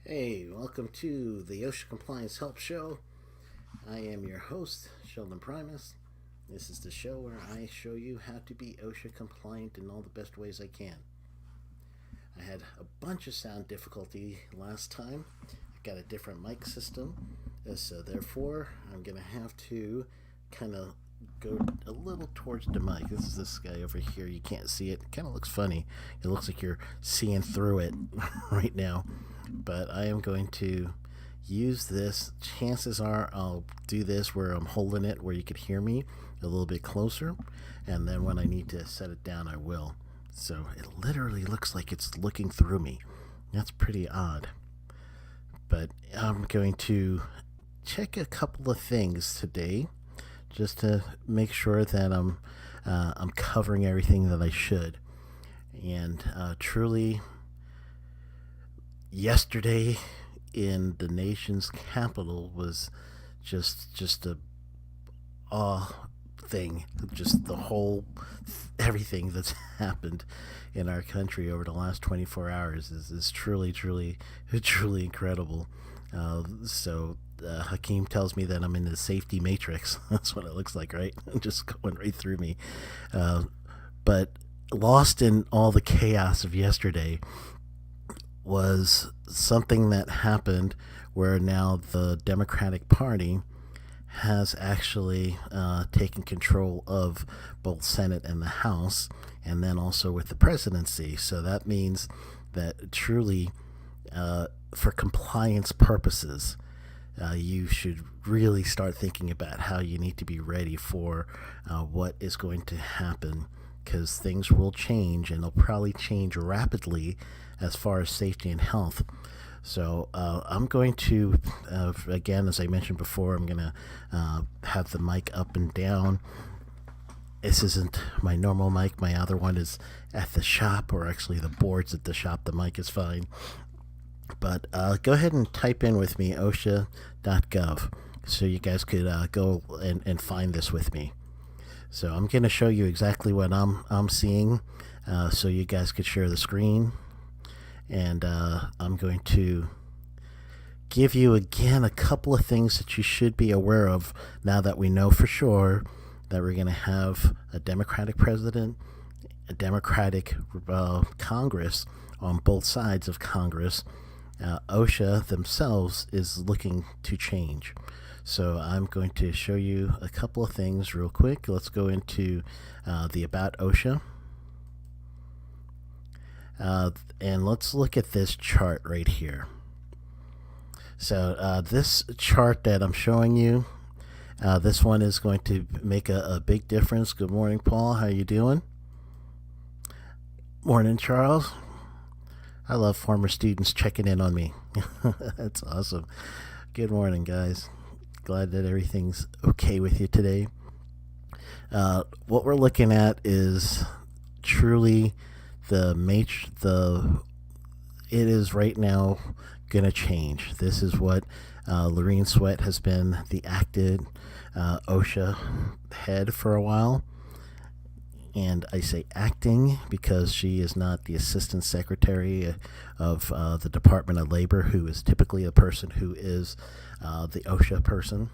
Hey, welcome to the OSHA Compliance Help Show. I am your host, Sheldon Primus. This is the show where I show you how to be OSHA compliant in all the best ways I can. I had a bunch of sound difficulty last time. I got a different mic system, so therefore I'm going to have to kind of go a little towards the mic. This is this guy over here. You can't see it. It kind of looks funny. It looks like you're seeing through it right now. But I am going to use this. Chances are I'll do this where I'm holding it where you could hear me a little bit closer, and then when I need to set it down I will. So it literally looks like it's looking through me. That's pretty odd. But I'm going to check a couple of things today just to make sure that I'm covering everything that I should. And truly, yesterday in the nation's capital was just a awe thing. Just the whole everything that's happened in our country over the last 24 hours is truly incredible. Hakeem tells me that I'm in the safety matrix. That's what it looks like, right? Just going right through me. But lost in all the chaos of yesterday was something that happened where now the Democratic Party has actually taken control of both Senate and the House, and then also with the presidency. So that means that truly, for compliance purposes, you should really start thinking about how you need to be ready for what is going to happen, because things will change, and they'll probably change rapidly as far as safety and health. So I'm going to, again, as I mentioned before, I'm going to have the mic up and down. This isn't my normal mic. My other one is at the shop, or actually the board's at the shop. The mic is fine. But go ahead and type in with me, OSHA.gov, so you guys could go and find this with me. So I'm going to show you exactly what I'm seeing, so you guys could share the screen. And I'm going to give you again a couple of things that you should be aware of now that we know for sure that we're going to have a Democratic president, a Democratic Congress on both sides of Congress. OSHA themselves is looking to change. So I'm going to show you a couple of things real quick. Let's go into the About OSHA. And let's look at this chart right here. So this chart that I'm showing you, this one is going to make a big difference. Good morning, Paul. How you doing? Morning, Charles. I love former students checking in on me. That's awesome. Good morning, guys. Glad that everything's okay with you today. What we're looking at is truly it is right now going to change. This is what Lorene Sweat has been the active OSHA head for a while. And I say acting because she is not the assistant secretary of the Department of Labor, who is typically a person who is the OSHA person.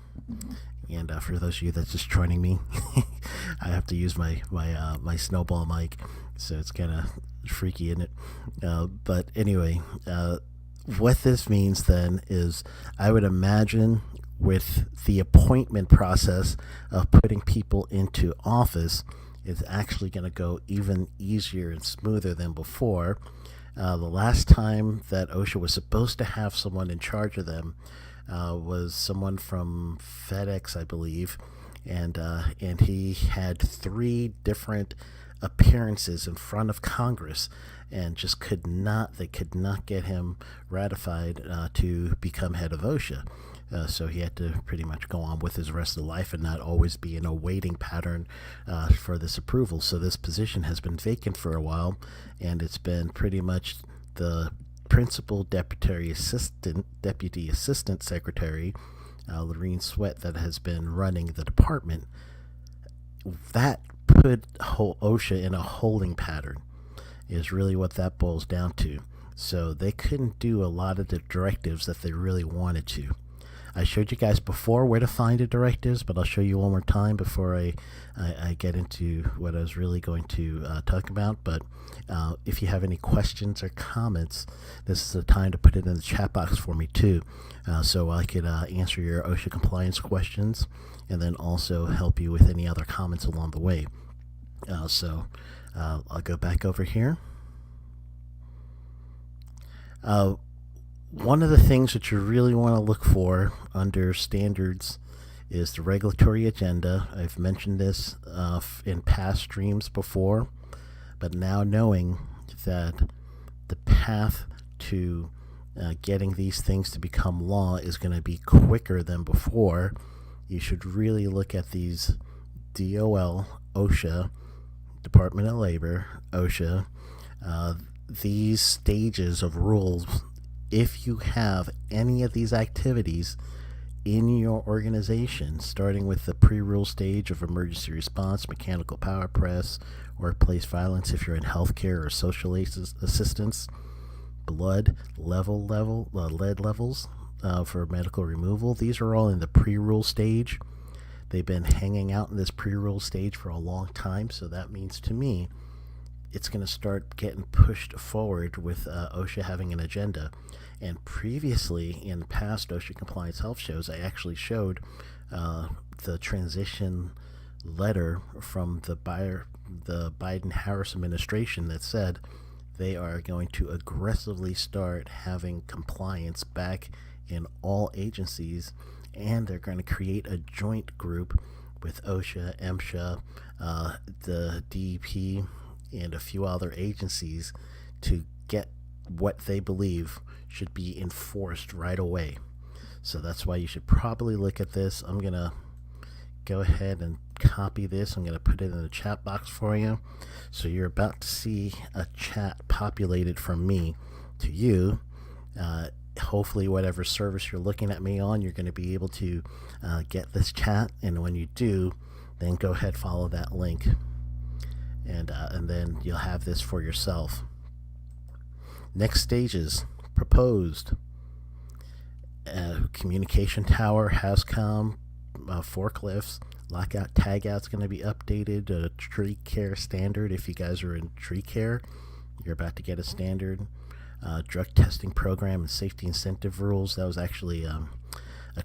And for those of you that's just joining me, I have to use my snowball mic, so it's kind of freaky, isn't it? But anyway, what this means then is I would imagine with the appointment process of putting people into office, it's actually going to go even easier and smoother than before. The last time that OSHA was supposed to have someone in charge of them, was someone from FedEx, I believe, and he had 3 different appearances in front of Congress, and just they could not get him ratified to become head of OSHA. So he had to pretty much go on with his rest of life and not always be in a waiting pattern for this approval. So this position has been vacant for a while, and it's been pretty much the principal deputy assistant secretary, Lorene Sweat, that has been running the department. That put OSHA in a holding pattern is really what that boils down to. So they couldn't do a lot of the directives that they really wanted to. I showed you guys before where to find the directives, but I'll show you one more time before I get into what I was really going to talk about. But if you have any questions or comments, this is the time to put it in the chat box for me too, so I could answer your OSHA compliance questions and then also help you with any other comments along the way. So I'll go back over here. One of the things that you really want to look for under standards is the regulatory agenda. I've mentioned this in past streams before, but now knowing that the path to getting these things to become law is going to be quicker than before, you should really look at these DOL, OSHA, Department of Labor, OSHA, these stages of rules. If you have any of these activities in your organization, starting with the pre-rule stage of emergency response, mechanical power press, workplace violence if you're in healthcare or social assistance, lead levels for medical removal, these are all in the pre-rule stage. They've been hanging out in this pre-rule stage for a long time, so that means to me it's going to start getting pushed forward with OSHA having an agenda. And previously, in past OSHA compliance health shows, I actually showed the transition letter from the Biden-Harris administration that said they are going to aggressively start having compliance back in all agencies, and they're going to create a joint group with OSHA, MSHA, the DEP, and a few other agencies to get what they believe should be enforced right away. So that's why you should probably look at this. I'm going to go ahead and copy this. I'm going to put it in the chat box for you. So you're about to see a chat populated from me to you. Hopefully whatever service you're looking at me on, you're going to be able to get this chat. And when you do, then go ahead, follow that link. And then you'll have this for yourself. Next stages proposed. Communication tower, HAZCOM, forklifts, lockout, tagout's going to be updated. Tree care standard. If you guys are in tree care, you're about to get a standard. Drug testing program and safety incentive rules. That was actually a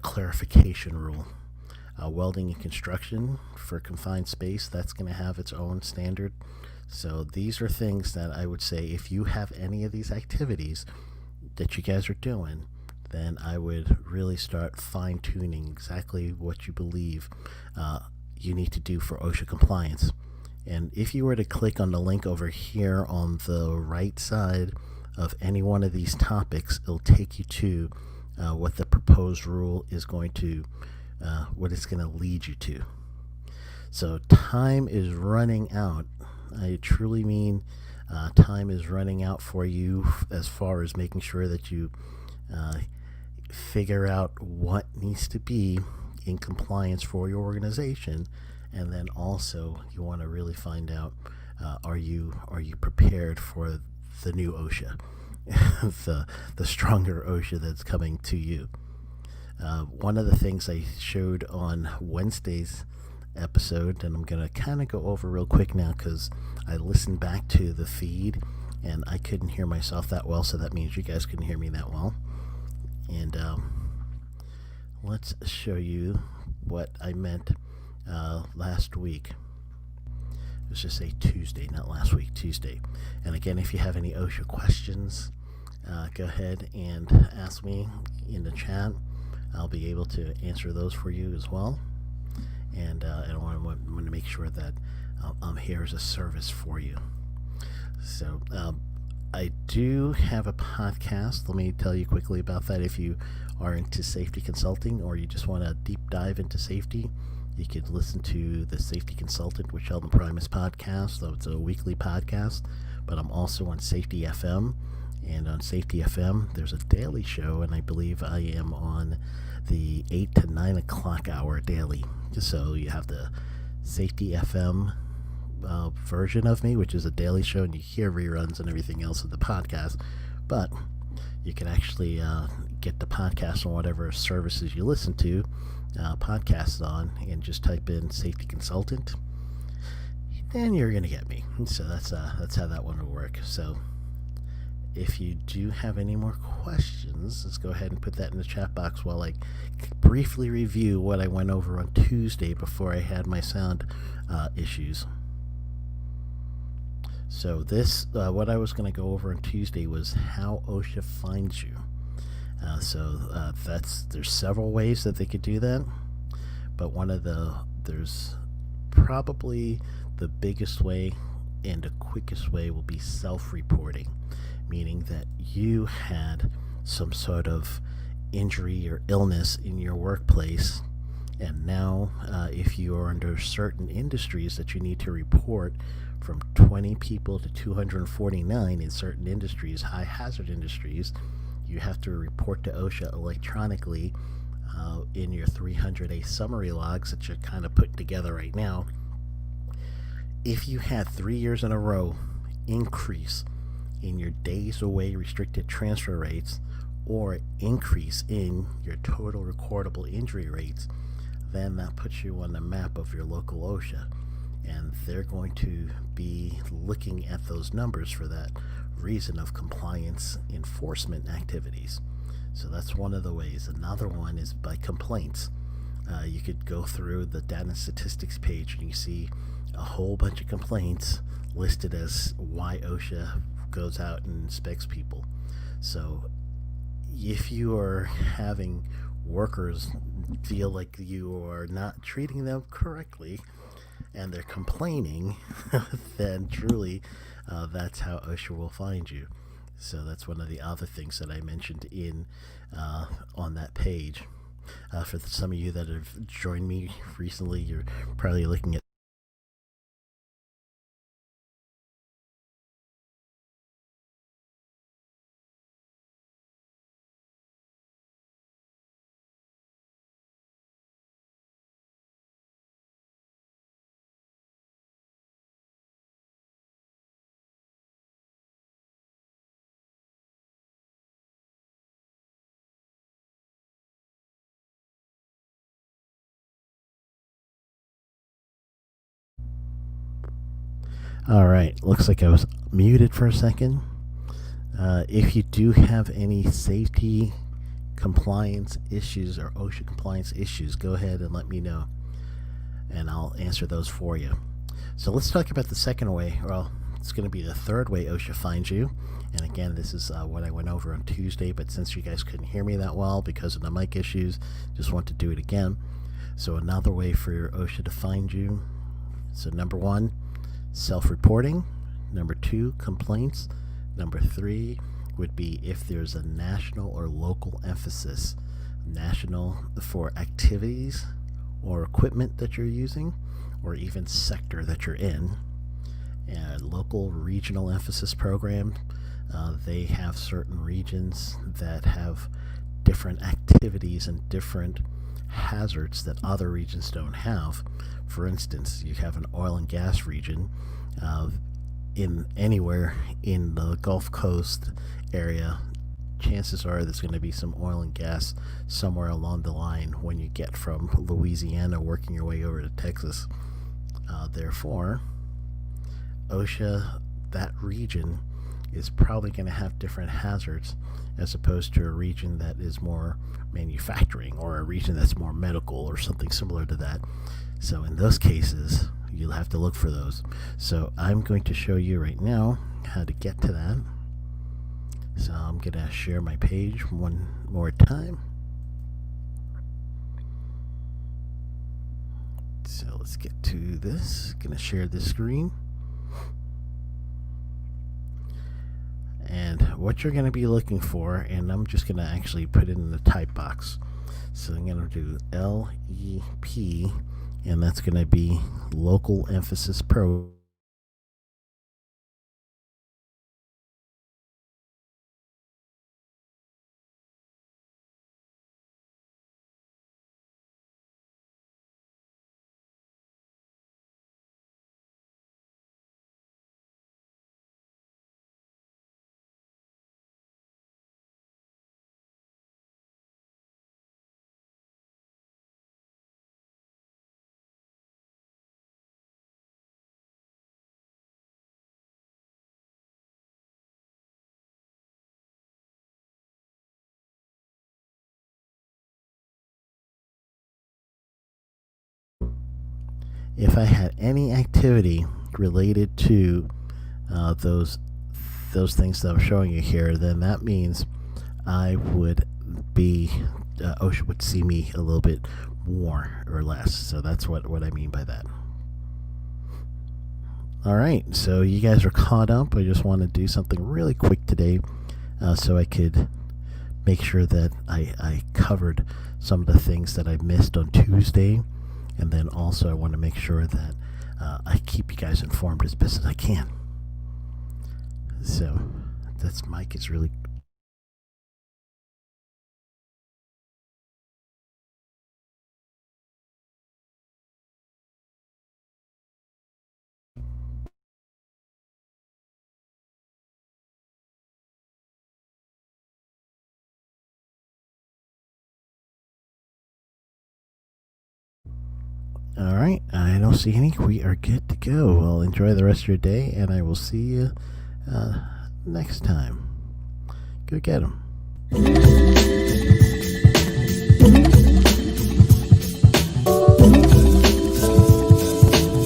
clarification rule. Welding and construction for confined space, that's going to have its own standard. So these are things that I would say, if you have any of these activities that you guys are doing, then I would really start fine-tuning exactly what you believe you need to do for OSHA compliance. And if you were to click on the link over here on the right side of any one of these topics, it'll take you to what the proposed rule is going to what it's going to lead you to. So time is running out. I truly mean time is running out for you as far as making sure that you figure out what needs to be in compliance for your organization, and then also you want to really find out are you prepared for the new OSHA, the stronger OSHA that's coming to you. One of the things I showed on Wednesday's episode, and I'm going to kind of go over real quick now because I listened back to the feed and I couldn't hear myself that well, so that means you guys couldn't hear me that well. And let's show you what I meant last week. Let's just say Tuesday, not last week, Tuesday. And again, if you have any OSHA questions, go ahead and ask me in the chat. I'll be able to answer those for you as well. And I want to make sure that I'm here as a service for you. So I do have a podcast. Let me tell you quickly about that. If you are into safety consulting or you just want to deep dive into safety, you could listen to the Safety Consultant with Sheldon Primus podcast. So it's a weekly podcast, but I'm also on Safety FM. And on Safety FM, there's a daily show, and I believe I am on the 8 to 9 o'clock hour daily. So you have the Safety FM version of me, which is a daily show, and you hear reruns and everything else of the podcast. But you can actually get the podcast on whatever services you listen to podcasts on, and just type in Safety Consultant, and you're gonna get me. So that's how that one will work. So if you do have any more questions, let's go ahead and put that in the chat box while I briefly review what I went over on Tuesday before I had my sound issues. So this, what I was going to go over on Tuesday was how OSHA finds you. There's several ways that they could do that, but there's probably the biggest way and the quickest way will be self-reporting, meaning that you had some sort of injury or illness in your workplace, and now if you are under certain industries that you need to report, from 20 people to 249 in certain industries, high hazard industries, you have to report to OSHA electronically in your 300-day summary logs that you're kind of putting together right now. If you had 3 years in a row increase in your days away restricted transfer rates or increase in your total recordable injury rates, then that puts you on the map of your local OSHA. And they're going to be looking at those numbers for that reason of compliance enforcement activities. So that's one of the ways. Another one is by complaints. You could go through the data and statistics page and you see a whole bunch of complaints listed as why OSHA goes out and inspects people. So if you are having workers feel like you are not treating them correctly and they're complaining, then truly that's how OSHA will find you. So that's one of the other things that I mentioned in on that page. For some of you that have joined me recently, you're probably looking at All right, looks like I was muted for a second. If you do have any safety compliance issues or OSHA compliance issues, go ahead and let me know, and I'll answer those for you. So let's talk about the second way. Well, it's going to be the third way OSHA finds you. And again, this is what I went over on Tuesday, but since you guys couldn't hear me that well because of the mic issues, just want to do it again. So another way for your OSHA to find you. So number one, self-reporting. Number two, complaints. Number three would be if there's a national or local emphasis. National for activities or equipment that you're using, or even sector that you're in. And local regional emphasis program, they have certain regions that have different activities and different hazards that other regions don't have. For instance, you have an oil and gas region in anywhere in the Gulf Coast area. Chances are there's going to be some oil and gas somewhere along the line when you get from Louisiana working your way over to Texas. Therefore, OSHA, that region, is probably going to have different hazards as opposed to a region that is more manufacturing or a region that's more medical or something similar to that. So in those cases, you'll have to look for those. So I'm going to show you right now how to get to that. So I'm going to share my page one more time. So let's get to this. Gonna share this screen. And what you're going to be looking for, and I'm just going to actually put it in the type box. So I'm going to do LEP, and that's going to be Local Emphasis Pro. If I had any activity related to those things that I'm showing you here, then that means I would be OSHA would see me a little bit more or less. So that's what I mean by that. All right, so you guys are caught up. I just want to do something really quick today, so I could make sure that I covered some of the things that I missed on Tuesday. And then also I want to make sure that I keep you guys informed as best as I can. So that's Mike is really... All right, I don't see any. We are good to go. Well, enjoy the rest of your day, and I will see you next time. Go get them.